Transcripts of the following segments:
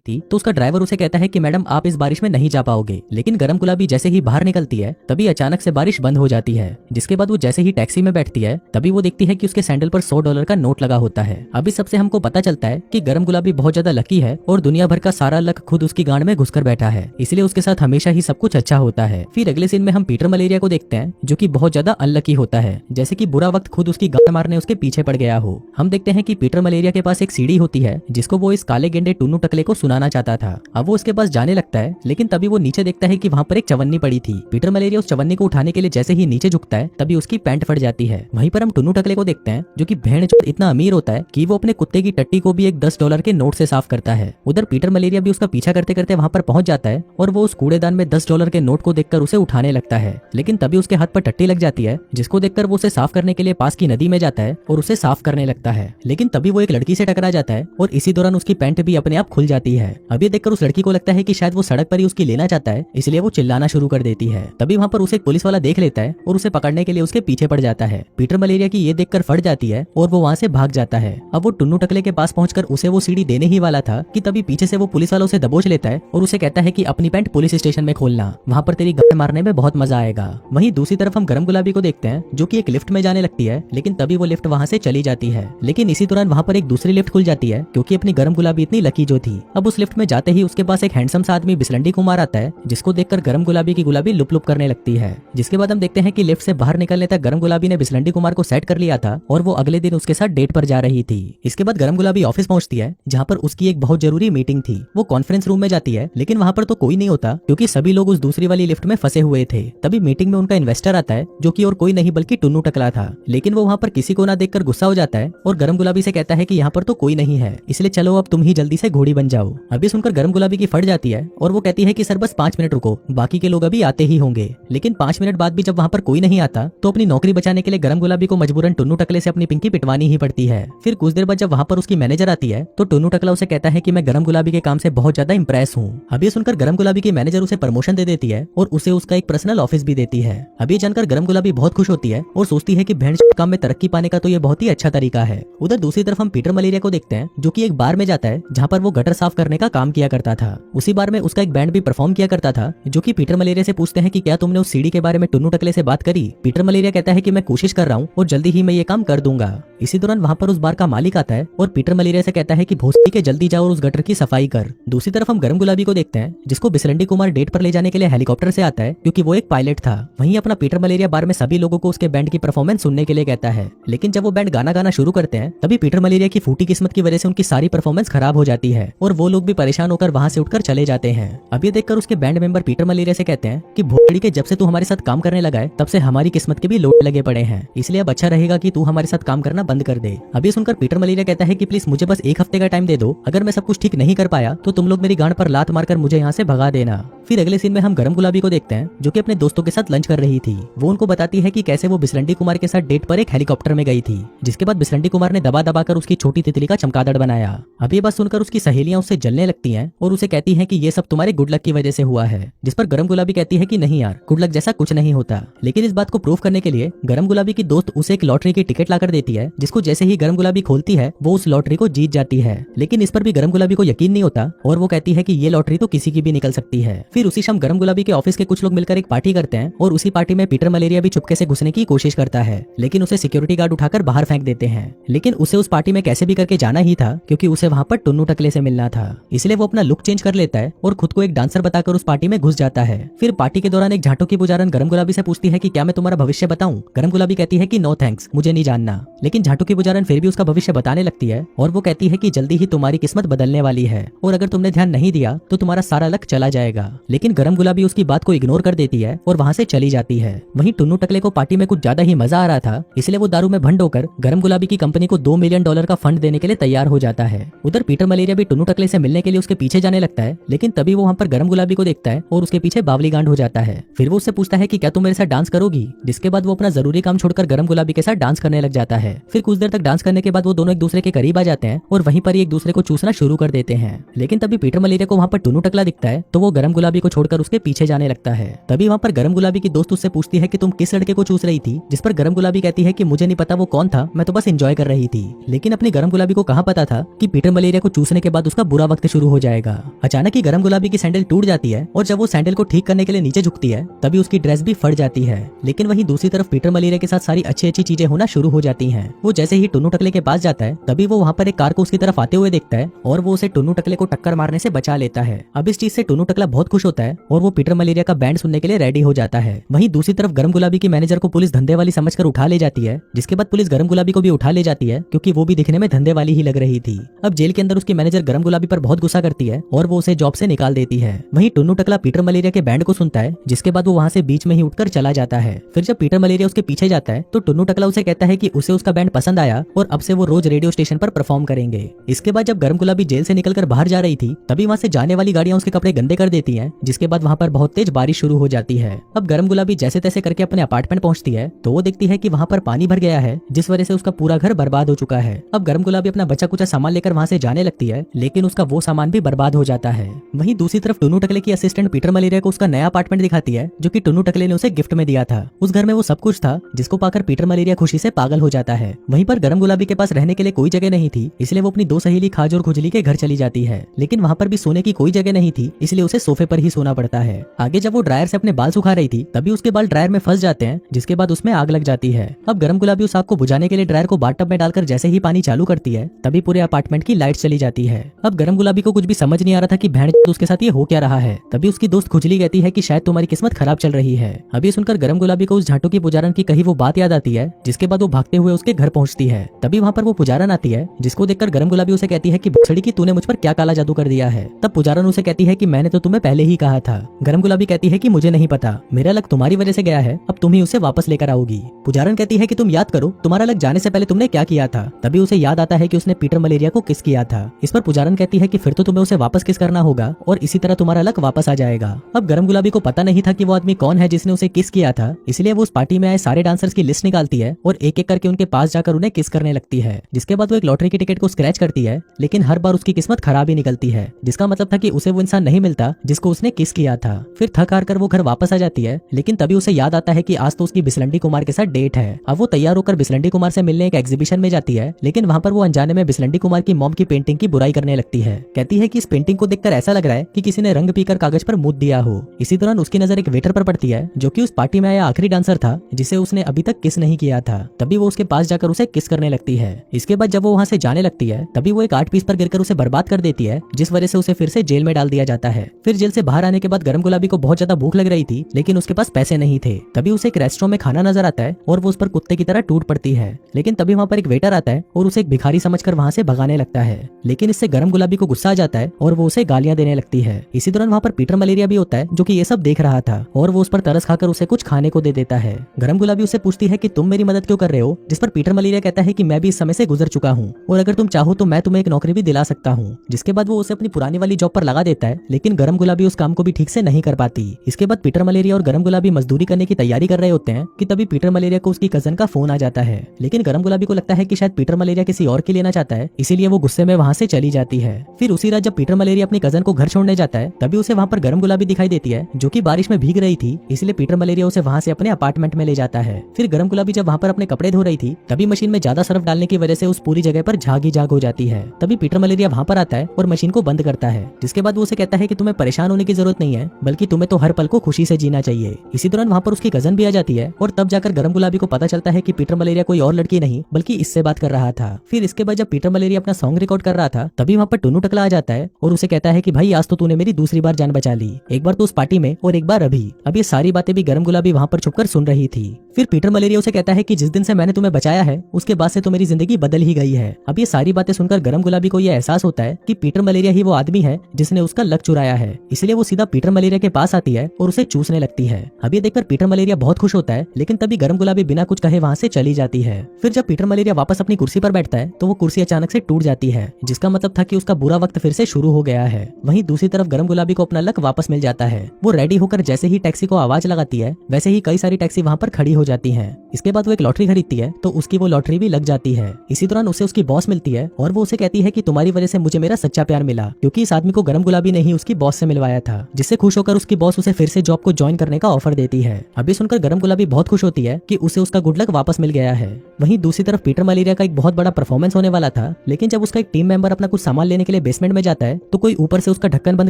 थी तो उसका ड्राइवर उसे कहता है कि मैडम आप इस बारिश में नहीं जा पाओगे। लेकिन गरम गुलाबी जैसे ही बाहर निकलती है तभी अचानक से बारिश बंद हो जाती है। जिसके बाद वो जैसे ही टैक्सी में बैठती है तभी वो देखती है कि उसके सैंडल पर $100 का नोट लगा होता है। अभी सबसे हमको पता चलता है कि गरम गुलाबी बहुत ज्यादा लकी है और दुनिया भर का सारा लक खुद उसकी गांड में घुसकर बैठा है, इसलिए उसके साथ हमेशा ही सब कुछ अच्छा होता है। फिर अगले सीन में हम पीटर मलेरिया को देखते हैं जो कि बहुत ज्यादा अनलकी होता है, जैसे कि बुरा वक्त खुद उसकी गांड मारने उसके पीछे पड़ गया हो। हम देखते हैं कि पीटर मलेरिया के पास एक सीढ़ी होती है जिसको वो इस काले गेंडे टुन्नू टकले को सुनाना चाहता था। अब वो उसके पास जाने लगता है लेकिन तभी वो नीचे देखता है कि वहाँ पर एक चवन्नी पड़ी थी। पीटर मलेरिया उस चवन्नी को उठाने के लिए जैसे ही नीचे झुकता है तभी उसकी पैंट फट जाती है। वहीं पर हम टुन्नू टकले को देखते हैं जो कि भेड़चोद इतना अमीर होता है कि वो अपने कुत्ते की टट्टी को भी एक $10 के नोट से साफ करता है। उधर पीटर मलेरिया भी उसका पीछा करते करते वहाँ पर पहुंच जाता है और वो उस कूड़ेदान में $10 के नोट को देखकर उसे उठाने लगता है, लेकिन तभी उसके हाथ पर टट्टी लग जाती है जिसको देखकर वो उसे साफ करने के लिए पास की नदी में जाता है और उसे साफ करने लगता है। लेकिन तभी वो एक लड़की से टकरा जाता है और इसी दौरान उसकी पैंट भी अपने आप खुल जाती है। अब ये देखकर उस लड़की को लगता है कि शायद वो सड़क पर ही उसकी लेना चाहता है, इसलिए वो चिल्लाना शुरू कर देती है। तभी वहाँ पर उसे एक पुलिस वाला देख लेता है और उसे पकड़ने के लिए उसके पीछे पड़ जाता है। पीटर मलेरिया की ये देखकर फट जाती है और वो वहाँ से भाग जाता है। अब वो टुन्नू टकले के पास पहुंचकर उसे वो सीढ़ी देने ही वाला था कि तभी पीछे से वो पुलिस वाला उसे दबोच लेता है और उसे कहता है कि अपनी पैंट पुलिस स्टेशन में खोलना, वहाँ पर तेरी गांड मारने में बहुत मजा आएगा। वहीं दूसरी तरफ हम गरम गुलाबी को देखते हैं जो कि एक लिफ्ट में जाने लगती है, लेकिन तभी वो लिफ्ट वहाँ से चली जाती है। लेकिन इसी दौरान वहाँ पर एक दूसरी लिफ्ट खुल जाती है क्योंकि अपनी गरम गुलाबी इतनी लकी जो थी। अब उस लिफ्ट में जाते ही उसके पास एक हैंडसम सा आदमी बिस्लंडी कुमार आता है जिसको देखकर गरम गुलाबी की गुलाबी लुप लुप करने लगती है। जिसके बाद हम देखते हैं कि लिफ्ट से बाहर निकलने तक गरम गुलाबी ने बिस्लंडी कुमार को सेट कर लिया था और वो अगले दिन उसके साथ डेट पर जा रही थी। इसके बाद गरम गुलाबी ऑफिस पहुंचती है जहाँ पर उसकी एक बहुत जरूरी मीटिंग थी। वो कॉन्फ्रेंस रूम में जाती है लेकिन वहाँ पर तो कोई नहीं होता क्योंकि सभी लोग उस दूसरी वाली लिफ्ट में फंसे हुए थे। तभी मीटिंग में उनका इन्वेस्टर आता है जो कि और कोई नहीं बल्कि टुन्नू टकला था, लेकिन वो वहाँ पर किसी को ना देखकर गुस्सा हो जाता है और गरम गुलाबी से कहता है कि यहाँ पर तो कोई नहीं है, इसलिए चलो अब तुम ही जल्दी से घोड़ी बन जाओ। अभी सुनकर गरम गुलाबी की फट जाती है और वो कहती है कि सर बस 5 मिनट रुको, बाकी के लोग अभी आते ही होंगे। लेकिन 5 मिनट बाद भी जब वहाँ पर कोई नहीं आता तो अपनी नौकरी बचाने के लिए गरम गुलाबी को मजबूरन टुन्नू टकले से अपनी पिंकी पिटवानी ही पड़ती है। फिर कुछ देर बाद जब वहाँ पर उसकी मैनेजर आती है तो टुन्नू टकला उसे कहता है कि मैं गरम गुलाबी के काम से बहुत ज्यादा इंप्रेस हूँ। अब ये सुनकर गरम गुलाबी की मैनेजर उसे प्रमोशन दे देती है और उसे उसका एक पर्सनल ऑफिस भी देती है। अब ये जानकर गरम गुलाबी बहुत खुश होती है और सोचती है कि भेड़ काम में तरक्की पाने का तो ये बहुत ही अच्छा तरीका है। उधर दूसरी तरफ हम पीटर मलेरिया को देखते हैं जो कि एक बार में जाता है जहाँ पर वो गटर साफ करने का काम किया करता था। उसी बार में उसका एक बैंड भी परफॉर्म किया करता था जो कि पीटर मलेरिया से पूछते हैं कि क्या तुमने उस सीढ़ी के बारे में टुन्नू टकले से बात करी। पीटर मलेरिया कहता है कि मैं कोशिश कर रहा हूँ और जल्दी ही मैं ये काम कर दूंगा। इसी दौरान वहाँ पर उस बार का मालिक आता है और पीटर मलेरिया से कहता है कि भोसड़ी के जल्दी जाओ और उस गटर की सफाई कर। दूसरी तरफ हम गरम गुलाबी को देखते हैं जिसको बिस्लंडी कुमार डेट पर ले जाने के लिए हेलीकॉप्टर से आता है क्योंकि वो एक पायलट था। वहीं अपना पीटर मलेरिया बार में सभी लोगों को उसके बैंड की परफॉर्मेंस सुनने के लिए कहता है, लेकिन जब वो बैंड गाना गाना शुरू करते हैं तभी पीटर मलेरिया की फूटी किस्मत की वजह से उनकी सारी परफॉर्मेंस खराब हो जाती है और वो लोग भी परेशान होकर वहाँ से उठकर चले जाते हैं। अब ये देखकर उसके बैंड मेंबर पीटर मलेरिया से कहते हैं कि भोसड़ी के जब से तू हमारे साथ काम करने लगा है तब से हमारी किस्मत के भी लोट लगे पड़े हैं, इसलिए अब अच्छा रहेगा कि तू हमारे साथ काम करना बंद कर दे। अब ये सुनकर पीटर मलेरिया कहता है कि प्लीज मुझे बस 1 हफ्ते का टाइम दे दो, अगर मैं सब कुछ ठीक नहीं कर पाया तो तुम लोग मेरी गांड पर लात मारकर मुझे यहाँ से भगा देना। फिर अगले सीन में हम गरम गुलाबी को देखते हैं जो कि अपने दोस्तों के साथ लंच कर रही थी। वो उनको बताती है कि कैसे वो बिस्लंडी कुमार के साथ डेट पर एक हेलीकॉप्टर में गई थी, जिसके बाद बिस्लंडी कुमार ने दबा दबा कर उसकी छोटी तितली का चमगादड़ बनाया। अब ये बात सुनकर उसकी सहेलियां उससे जलने लगती हैं और उसे कहती हैं कि ये सब तुम्हारे गुड लक की वजह से हुआ है, जिस पर गरम गुलाबी कहती है कि नहीं यार, गुड लक जैसा कुछ नहीं होता। लेकिन इस बात को प्रूव करने के लिए गरम गुलाबी की दोस्त उसे एक लॉटरी की टिकट लाकर देती है, जिसको जैसे ही गरम गुलाबी खोलती है वो उस लॉटरी को जीत जाती है। लेकिन इस पर भी गरम गुलाबी को यकीन नहीं होता और वो कहती है कि ये लॉटरी तो किसी की भी निकल सकती है। फिर उसी शाम गरम गुलाबी के ऑफिस के कुछ लोग मिलकर एक पार्टी करते हैं और उसी पार्टी में पीटर मलेरिया भी चुपके से घुसने की कोशिश करता है, लेकिन उसे सिक्योरिटी गार्ड उठाकर बाहर फेंक देते हैं। लेकिन उसे उस पार्टी में कैसे भी करके जाना ही था क्योंकि उसे वहाँ पर टुन्नू टकले से मिलना था, इसलिए वो अपना लुक चेंज कर लेता है और खुद को एक डांसर बताकर उस पार्टी में घुस जाता है। फिर पार्टी के दौरान एक झाटू की पुजारन गरम गुलाबी से पूछती है कि क्या मैं तुम्हारा भविष्य बताऊं। गरम गुलाबी कहती है कि नो थैंक्स, मुझे नहीं जानना। लेकिन झाटू की पुजारन फिर भी उसका भविष्य बताने लगती है और वो कहती है कि जल्दी ही तुम्हारी किस्मत बदलने वाली है और अगर तुमने ध्यान नहीं दिया तो तुम्हारा सारा लक चला जाएगा। लेकिन गरम गुलाबी उसकी बात को इग्नोर कर देती है और वहाँ से चली जाती है। वहीं टुन्नू टकले को पार्टी में कुछ ज्यादा ही मजा आ रहा था, इसलिए वो दारू में भंड होकर गरम गुलाबी की कंपनी को $2 मिलियन का फंड देने के लिए तैयार हो जाता है। उधर पीटर मलेरिया भी टुन्नू टकले से मिलने के लिए उसके पीछे जाने लगता है, लेकिन तभी वो वहाँ पर गरम गुलाबी को देखता है और उसके पीछे बावली गांड हो जाता है। फिर वो उससे पूछता है कि क्या तुम मेरे साथ डांस करोगी, जिसके बाद वो अपना जरूरी काम छोड़कर गरम गुलाबी के साथ डांस करने लग जाता है। फिर कुछ देर तक डांस करने के बाद वो दोनों एक दूसरे के करीब आ जाते हैं और वहीं पर ही एक दूसरे को चूसना शुरू कर देते हैं। लेकिन तभी पीटर मलेरिया को वहाँ पर टुन्नू टकला दिखता है तो वो गरम गुलाबी को छोड़कर उसके पीछे जाने लगता है। तभी वहाँ पर गरम गुलाबी की दोस्त उससे पूछती है कि तुम किस लड़के को चूस रही थी, जिस पर गरम गुलाबी कहती है कि मुझे नहीं पता वो कौन था, मैं तो बस एंजॉय कर रही थी। लेकिन अपनी गरम गुलाबी को कहाँ पता था कि पीटर मलेरिया को चूसने के बाद उसका बुरा वक्त वक्त शुरू हो जाएगा। अचानक ही गरम गुलाबी की सैंडल टूट जाती है और जब वो सैंडल को ठीक करने के लिए नीचे झुकती है तभी उसकी ड्रेस भी फट जाती है। लेकिन वहीं दूसरी तरफ पीटर मलेरिया के साथ सारी अच्छी अच्छी चीजें होना शुरू हो जाती हैं। वो जैसे ही टुन्नू टकले के पास जाता है तभी वो वहाँ पर एक कार को उसकी तरफ आते हुए देखता है और वो उसे टुन्नू टकले को टक्कर मारने से बचा लेता है। अब इस चीज से टुन्नू टकला बहुत खुश होता है और वो पीटर मलेरिया का बैंड सुनने के लिए रेडी हो जाता है। वहीं दूसरी तरफ गरम गुलाबी की मैनेजर को पुलिस धंधे वाली समझकर उठा ले जाती है, जिसके बाद पुलिस गरम गुलाबी को भी उठा ले जाती है क्योंकि वो भी दिखने में धंधे वाली ही लग रही थी। अब जेल के अंदर उसकी मैनेजर गरम गुलाबी पर बहुत गुस्सा करती है और वो उसे जॉब से निकाल देती है। वहीं टुन्नू टकला पीटर मलेरिया के बैंड को सुनता है, जिसके बाद वो वहाँ से बीच में ही उठकर चला जाता है। फिर जब पीटर मलेरिया उसके पीछे जाता है तो टुन्नू टकला उसे कहता है कि उसे उसका बैंड पसंद आया और अब से वो रोज रेडियो स्टेशन पर परफॉर्म करेंगे। इसके बाद जब गरम गुलाबी जेल से निकलकर बाहर जा रही थी तभी वहाँ से जाने वाली गाड़ियां उसके कपड़े गंदे कर देती हैं, जिसके बाद वहाँ पर बहुत तेज बारिश शुरू हो जाती है। अब गरम गुलाबी जैसे तैसे करके अपने अपार्टमेंट पहुंचती है तो वो देखती है कि वहाँ पर पानी भर गया है, जिस वजह से उसका पूरा घर बर्बाद हो चुका है। अब गरम गुलाबी अपना बचा कुचा सामान लेकर वहाँ से जाने लगती है, लेकिन उसका वो सामान भी बर्बाद हो जाता है। वहीं दूसरी तरफ टुन्नू टकले की असिस्टेंट पीटर मलेरिया को उसका नया अपार्टमेंट दिखाती है जो कि टुन्नू टकले ने उसे गिफ्ट में दिया था। उस घर में वो सब कुछ था जिसको पाकर पीटर मलेरिया खुशी से पागल हो जाता है। वहीं पर गरम गुलाबी के पास रहने के लिए कोई जगह नहीं थी, इसलिए वो अपनी दो सहेली खाज और खुजली के घर चली जाती है। लेकिन वहाँ पर भी सोने की कोई जगह नहीं थी, इसलिए उसे सोफे पर ही सोना पड़ता है। आगे जब वो ड्रायर से अपने बाल सुखा रही थी तभी उसके बाल ड्रायर में फंस जाते हैं, जिसके बाद उसमें आग लग जाती है। अब गरम गुलाबी उस आग को बुझाने के लिए ड्रायर को बाथटब में डालकर जैसे ही पानी चालू करती है तभी पूरे अपार्टमेंट की लाइट चली जाती है। अब गरम गुलाबी को कुछ भी समझ नहीं आ रहा था कि बहन उसके साथ ये हो क्या रहा है। तभी उसकी दोस्त खुजली कहती है कि शायद तुम्हारी किस्मत खराब चल रही है। अभी सुनकर गरम गुलाबी को उस झाटू की पुजारन की कही वो बात याद आती है, जिसके बाद वो भागते हुए उसके घर पहुंचती है। तभी वहाँ पर वो पुजारन आती है, जिसको देखकर गरम गुलाबी उसे कहती है कि भुसड़ी की तूने मुझ पर क्या काला जादू कर दिया है। तब पुजारन उसे कहती है कि मैंने तो तुम्हें पहले ही कहा था। गरम गुलाबी कहती है कि मुझे नहीं पता, मेरा लक तुम्हारी वजह से गया है, अब तुम ही उसे वापस लेकर आओगी। पुजारन कहती है कि तुम याद करो तुम्हारा लक जाने से पहले तुमने क्या किया था। तभी उसे याद आता है कि उसने पीटर मलेरिया को किस किया था। इस पर पुजारन कहती है कि फिर तो तुम्हें उसे वापस किस करना होगा और इसी तरह तुम्हारा लक वापस आ जाएगा। अब गरम गुलाबी को पता नहीं था कि वो आदमी कौन है जिसने उसे किस किया था, इसलिए वो उस पार्टी में आए सारे डांसर्स की लिस्ट निकालती है और एक एक करके उनके पास जाकर उन्हें किस करने लगती है। जिसके बाद वो एक लॉटरी की टिकट को स्क्रैच करती है, लेकिन हर बार उसकी किस्मत खराब ही निकलती है, जिसका मतलब था कि उसे वो इंसान नहीं मिलता जिसको उसने किस किया था। फिर थक हार कर वो घर वापस आ जाती है, लेकिन तभी उसे याद आता है कि आज तो उसकी बिसलंडी कुमार के साथ डेट है। अब वो तैयार होकर बिसलंडी कुमार से मिलने एक एग्जीबिशन में जाती है, लेकिन वहाँ पर वो अनजाने में बिसलंडी कुमार की मॉम की पेंटिंग की बुराई करने लगती है। कहती है कि इस पेंटिंग को देखकर ऐसा लग रहा है कि किसी ने रंग पीकर कागज पर मूत दिया हो। इसी दौरान उसकी नजर एक वेटर पर पड़ती है जो कि उस पार्टी में आया आखिरी डांसर था जिसे उसने अभी तक किस नहीं किया था। तभी वो उसके पास जाकर उसे किस करने लगती है। इसके बाद जब वो वहाँ से जाने लगती है तभी वो एक आर्ट पीस पर गिरकर उसे बर्बाद कर देती है, जिस वजह से उसे फिर से जेल में डाल दिया जाता है। फिर जेल से बाहर आने के बाद गरम गुलाबी को बहुत ज्यादा भूख लग रही थी, लेकिन उसके पास पैसे नहीं थे। तभी उसे एक रेस्टोरेंट में खाना नजर आता है और वो उस पर कुत्ते की तरह टूट पड़ती है। लेकिन तभी वहाँ पर एक वेटर आता है और उसे एक भिखारी समझकर वहाँ से भगाने लगता है। लेकिन इससे गरम गुलाबी को गुस्सा आ जाता है और वो उसे गालियां देने लगती है। इसी दौरान वहाँ पर पीटर मलेरिया भी होता है जो कि ये सब देख रहा था और वो उस पर तरस खाकर उसे कुछ खाने को दे देता है। गरम गुलाबी उसे पूछती है कि तुम मेरी मदद क्यों कर रहे हो, जिस पर पीटर मलेरिया कहता है कि मैं भी इस समय से गुजर चुका हूँ और अगर तुम चाहो तो मैं तुम्हें एक नौकरी भी दिला सकता हूँ। जिसके बाद वो उसे अपनी पुरानी वाली जॉब पर लगा देता है, लेकिन गरम गुलाबी उस काम को भी ठीक से नहीं कर पाती। इसके बाद पीटर मलेरिया और गरम गुलाबी मजदूरी करने की तैयारी कर रहे होते हैं कि तभी पीटर मलेरिया को उसकी कजन का फोन आ जाता है। लेकिन गरम गुलाबी को लगता है कि शायद पीटर मलेरिया किसी और के लेना चाहता है, इसीलिए वो गुस्से में वहाँ से चली जाती है। फिर उसी रात जब पीटर मलेरिया अपनी कजन को घर छोड़ने जाता है तभी उसे वहाँ पर गरम गुलाबी दिखाई देती है जो कि बारिश में भीग रही थी, इसलिए पीटर मलेरिया उसे वहाँ से अपने अपार्टमेंट में ले जाता है। फिर गरम गुलाबी जब वहाँ पर अपने कपड़े धो रही थी तभी मशीन में ज्यादा सर्फ डालने की वजह से उस पूरी जगह पर झाग ही झाग हो जाती है। तभी पीटर मलेरिया वहाँ पर आता है और मशीन को बंद करता है, जिसके बाद वो उसे कहता है कि तुम्हें परेशान होने की जरूरत नहीं है, बल्कि तुम्हें तो हर पल को खुशी से जीना चाहिए। इसी दौरान वहाँ पर उसकी कजन भी आ जाती है और तब जाकर गरम गुलाबी को पता चलता है कि पीटर मलेरिया कोई और लड़की नहीं बल्कि इससे बात कर रहा था। फिर इसके बाद जब पीटर मलेरिया अपना सॉन्ग रिकॉर्ड कर रहा था तभी वहाँ पर टुन्नू टकला आ जाता है और उसे कहता है कि भाई आज तो तूने मेरी दूसरी बार जान बचा ली, एक बार तो उस पार्टी में और एक बार अभी। अब ये सारी बातें भी गरम गुलाबी वहाँ पर छुपकर सुन रही थी। फिर पीटर मलेरिया उसे कहता है कि जिस दिन से मैंने तुम्हें बचाया है उसके बाद से तो मेरी जिंदगी बदल ही गई है। अब ये सारी बातें सुनकर गरम गुलाबी को यह एहसास होता है कि पीटर मलेरिया ही वो आदमी है जिसने उसका लक चुराया है, इसलिए वो सीधा पीटर मलेरिया के पास आती है और उसे चूसने लगती है। अब ये देखकर पीटर मलेरिया बहुत खुश होता है, लेकिन तभी गरम गुलाबी बिना कुछ कहे वहाँ से चली जाती है। फिर जब पीटर मलेरिया वापस अपनी कुर्सी पर बैठता है तो वो कुर्सी अचानक से टूट जाती है, जिसका मतलब था कि उसका बुरा वक्त फिर से शुरू हो गया है। वहीं दूसरी तरफ गरम गुलाबी को अपना लक वापस मिल जाता है। वो रेडी होकर जैसे ही टैक्सी को आवाज लगाती है वैसे ही कई सारी टैक्सी वहाँ पर खड़ी हो जाती हैं। इसके बाद वो एक लॉटरी खरीदती है तो उसकी वो लॉटरी भी लग जाती है। इसी दौरान उसे उसकी बॉस मिलती है और वो उसे कहती है कि तुम्हारी वजह से मुझे मेरा सच्चा प्यार मिला, क्योंकि इस आदमी को गरम गुलाबी ने ही उसकी बॉस से मिलवाया था। जिससे खुश होकर उसकी बॉस उसे फिर से जॉब को ज्वाइन करने का ऑफर देती है। अभी सुनकर गरम गुलाबी बहुत खुश होती है कि उसे उसका गुड लक वापस मिल गया है। वहीं दूसरी तरफ पीटर मलेरिया का एक बहुत बड़ा परफॉर्मेंस होने वाला था, लेकिन जब उसका एक टीम मेंबर अपना कुछ सामान लेने के लिए बेसमेंट में जाता है तो कोई ऊपर से उसका ढक्कन बंद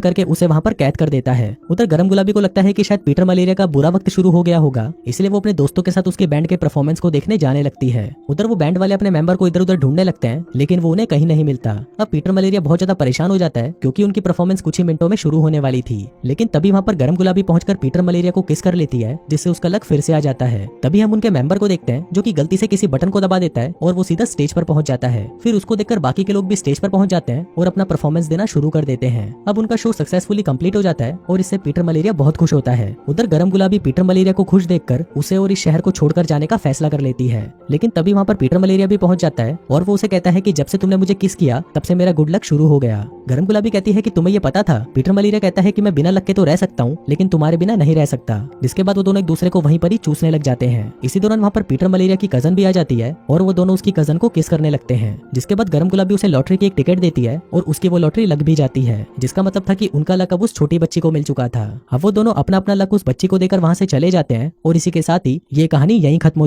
करके उसे वहां पर कैद कर देता है। उधर गरम गुलाबी को लगता है कि शायद पीटर मलेरिया का बुरा वक्त शुरू हो गया होगा, इसलिए वो अपने दोस्तों के साथ उसके बैंड के परफॉर्मेंस को देखने जाने लगती है। उधर वो बैंड वाले अपने मेंबर को इधर उधर ढूंढने लगते हैं, लेकिन वो उन्हें कहीं नहीं मिलता। अब पीटर मलेरिया बहुत ज्यादा परेशान हो जाता है क्योंकि उनकी परफॉर्मेंस कुछ ही मिनटों में शुरू होने वाली थी। लेकिन तभी वहां पर गरम गुलाबी पहुंचकर पीटर मलेरिया को किस कर लेती है, जिससे उसका लक फिर से आ जाता है। तभी हम उनके मेंबर को देखते हैं जो कि गलती से किसी बटन को दबा देता है और वो सीधा स्टेज पर पहुंच जाता है। फिर उसको देखकर बाकी के लोग भी स्टेज पर पहुंच जाते हैं और अपना परफॉर्मेंस देना शुरू कर देते हैं। अब उनका शो सक्सेसफुली कंप्लीट हो जाता है और इससे पीटर मलेरिया बहुत खुश होता है। उधर गरम गुलाबी पीटर मलेरिया को खुश देखकर उसे और इस शहर को छोड़कर जाने का फैसला कर लेती है। लेकिन तभी वहां पर पीटर मलेरिया भी पहुंच जाता है और वो उसे कहता है कि जब से तुमने मुझे किस किया तब से मेरा गुड लक शुरू हो गया। गरम गुलाबी कहती है कि तुम्हें ये पता था? पीटर मलेरिया कहता है कि मैं बिना लक के तो रह सकता हूँ, लेकिन तुम्हारे बिना नहीं रह सकता। जिसके बाद वो दोनों एक दूसरे को वहीं पर ही चूसने लग जाते हैं। इसी दौरान वहां पर पीटर मलेरिया की कजन भी आ जाती है और वो दोनों उसकी कजन को किस करने लगते हैं। जिसके बाद गरम गुलाबी उसे लॉटरी की एक टिकट देती है और उसकी वो लॉटरी लग भी जाती है, जिसका मतलब था कि उनका लक अब उस छोटी बच्ची को मिल चुका था। अब वो दोनों अपना अपना लक उस बच्ची को देकर वहां से चले जाते हैं और इसी के साथ ही ये कहानी यहीं खत्म हो